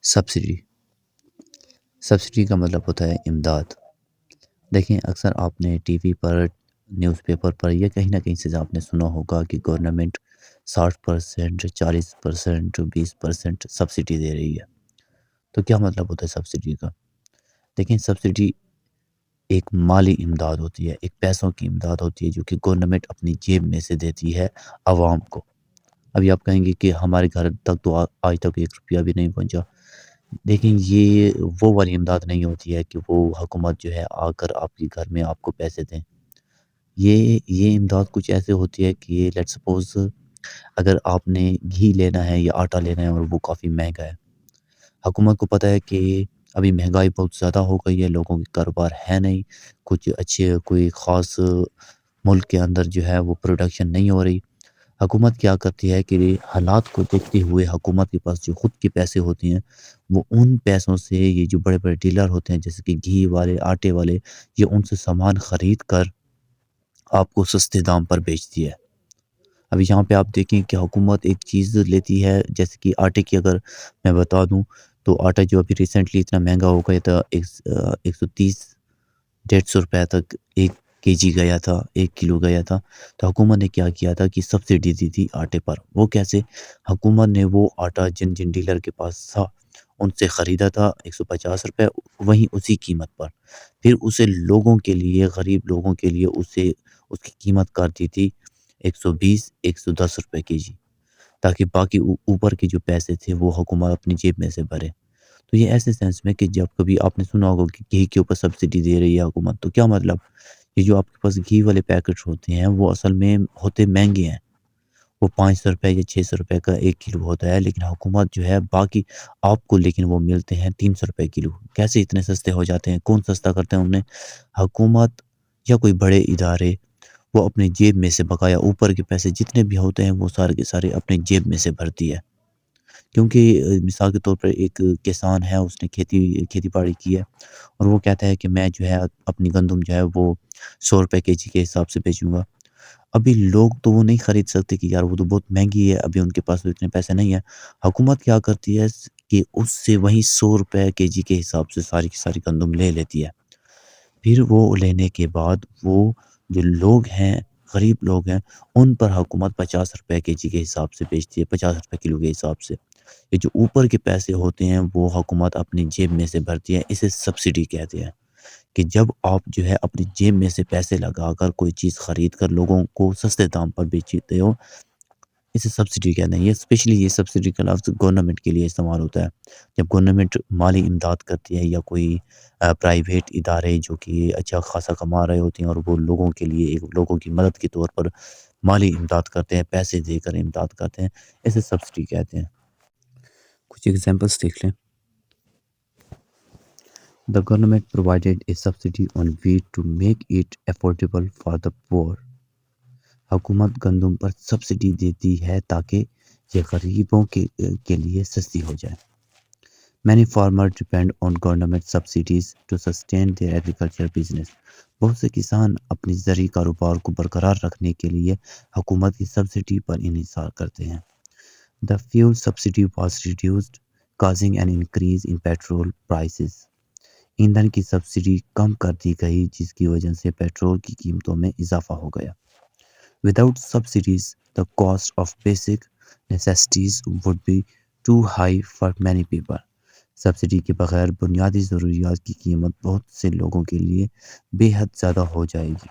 Subsidy subsidy کا مطلب ہوتا ہے امداد۔ دیکھیں اکثر آپ نے ٹی وی پر، نیوز پیپر پر یا کہیں نہ کہیں سے آپ نے سنا ہوگا کہ گورنمنٹ 60%، 40%، 20% سبسڈی دے رہی ہے۔ تو کیا مطلب ہوتا ہے سبسڈی کا؟ دیکھیں سبسڈی ایک مالی امداد ہوتی ہے، ایک پیسوں کی امداد ہوتی ہے جو کہ گورنمنٹ اپنی جیب میں سے دیتی ہے عوام کو۔ ابھی آپ کہیں گے کہ ہمارے گھر تک تو آج تک 1 روپیہ بھی نہیں پہنچا۔ دیکھیں یہ وہ والی امداد نہیں ہوتی ہے کہ وہ حکومت جو ہے آ کر آپ کے گھر میں آپ کو پیسے دیں۔ یہ امداد کچھ ایسے ہوتی ہے کہ لیٹ سپوز اگر آپ نے گھی لینا ہے یا آٹا لینا ہے اور وہ کافی مہنگا ہے، حکومت کو پتہ ہے کہ ابھی مہنگائی بہت زیادہ ہو گئی ہے، لوگوں کے کاروبار ہے نہیں، کچھ اچھے کوئی خاص ملک کے اندر جو ہے وہ پروڈکشن نہیں ہو رہی۔ حکومت کیا کرتی ہے کہ حالات کو دیکھتے ہوئے حکومت کے پاس جو خود کے پیسے ہوتے ہیں وہ ان پیسوں سے یہ جو بڑے بڑے ڈیلر ہوتے ہیں جیسے کہ گھی والے، آٹے والے، یہ ان سے سامان خرید کر آپ کو سستے دام پر بیچتی ہے۔ ابھی یہاں پہ آپ دیکھیں کہ حکومت ایک چیز لیتی ہے جیسے کہ آٹے کی اگر میں بتا دوں تو آٹا جو ابھی ریسنٹلی اتنا مہنگا ہو گیا تھا، 130 150 روپے تک 1 kg گیا تھا، 1 کلو گیا تھا۔ تو حکومت نے کیا کیا تھا کہ سبسڈی دی تھی آٹے پر۔ وہ کیسے؟ حکومت نے وہ آٹا جن ڈیلر کے پاس تھا ان سے خریدا تھا 150 روپے، وہیں اسی قیمت پر پھر اسے لوگوں کے لیے، غریب لوگوں کے لیے اسے اس کی قیمت کر دی تھی 120 110 روپے kg، تاکہ باقی اوپر کے جو پیسے تھے وہ حکومت اپنی جیب میں سے بھرے۔ تو یہ ایسے سینس میں کہ جب کبھی آپ نے سنا ہوگا کہ گھی کے اوپر سبسڈی دے رہی ہے حکومت، تو کیا مطلب؟ یہ جو آپ کے پاس گھی والے پیکٹ ہوتے ہیں وہ اصل میں ہوتے مہنگے ہیں، وہ 500 روپے یا 600 روپے کا 1 کلو ہوتا ہے، لیکن حکومت جو ہے باقی آپ کو لیکن وہ ملتے ہیں 300 روپے کلو۔ کیسے اتنے سستے ہو جاتے ہیں؟ کون سستا کرتے ہیں انہیں؟ حکومت یا کوئی بڑے ادارے وہ اپنے جیب میں سے بقایا اوپر کے پیسے جتنے بھی ہوتے ہیں وہ سارے کے سارے اپنے جیب میں سے بھرتی ہے۔ کیونکہ مثال کے طور پر ایک کسان ہے، اس نے کھیتی باڑی کی ہے اور وہ کہتا ہے کہ میں جو ہے اپنی گندم جو ہے وہ 100 روپے kg کے حساب سے بیچوں گا۔ ابھی لوگ تو وہ نہیں خرید سکتے کہ یار وہ تو بہت مہنگی ہے، ابھی ان کے پاس تو اتنے پیسے نہیں ہیں۔ حکومت کیا کرتی ہے کہ اس سے وہی 100 روپے kg کے حساب سے ساری کی ساری گندم لے لیتی ہے۔ پھر وہ لینے کے بعد وہ جو لوگ ہیں، غریب لوگ ہیں، ان پر حکومت 50 روپے kg کے حساب سے بیچتی ہے، 50 روپے کلو کے حساب سے۔ یہ جو اوپر کے پیسے ہوتے ہیں وہ حکومت اپنی جیب میں سے بھرتی ہے، اسے سبسڈی کہتے ہیں۔ کہ جب آپ جو ہے اپنی جیب میں سے پیسے لگا کر کوئی چیز خرید کر لوگوں کو سستے دام پر بیچتے ہو، اسے سبسڈی کہتے ہیں۔ یہ اسپیشلی یہ سبسڈی کا لفظ گورنمنٹ کے لیے استعمال ہوتا ہے۔ جب گورنمنٹ مالی امداد کرتی ہے یا کوئی پرائیویٹ ادارے جو کہ اچھا خاصا کما رہے ہوتے ہیں اور وہ لوگوں کے لیے لوگوں کی مدد کے طور پر مالی امداد کرتے ہیں، پیسے دے کر امداد کرتے ہیں، اسے سبسڈی کہتے ہیں۔ کچھ ایگزامپلس دیکھ لیں۔ The government provided a subsidy on wheat to make it affordable for the poor. حکومت گندم پر سبسڈی دیتی ہے تاکہ یہ غریبوں کے لیے سستی ہو جائے۔ Many farmers depend on government subsidies to sustain their agricultural business. بہت سے کسان اپنی زرعی کاروبار کو برقرار رکھنے کے لیے حکومت کی سبسڈی پر انحصار کرتے ہیں۔ The fuel subsidy was reduced, causing an increase in petrol prices. ایندھن کی سبسڈی کم کر دی گئی جس کی وجہ سے پیٹرول کی قیمتوں میں اضافہ ہو گیا۔ Without subsidies, the cost of basic necessities would be too high for many people. Subsidy کے بغیر بنیادی ضروریات کی قیمت بہت سے لوگوں کے لیے بے حد زیادہ ہو جائے گی۔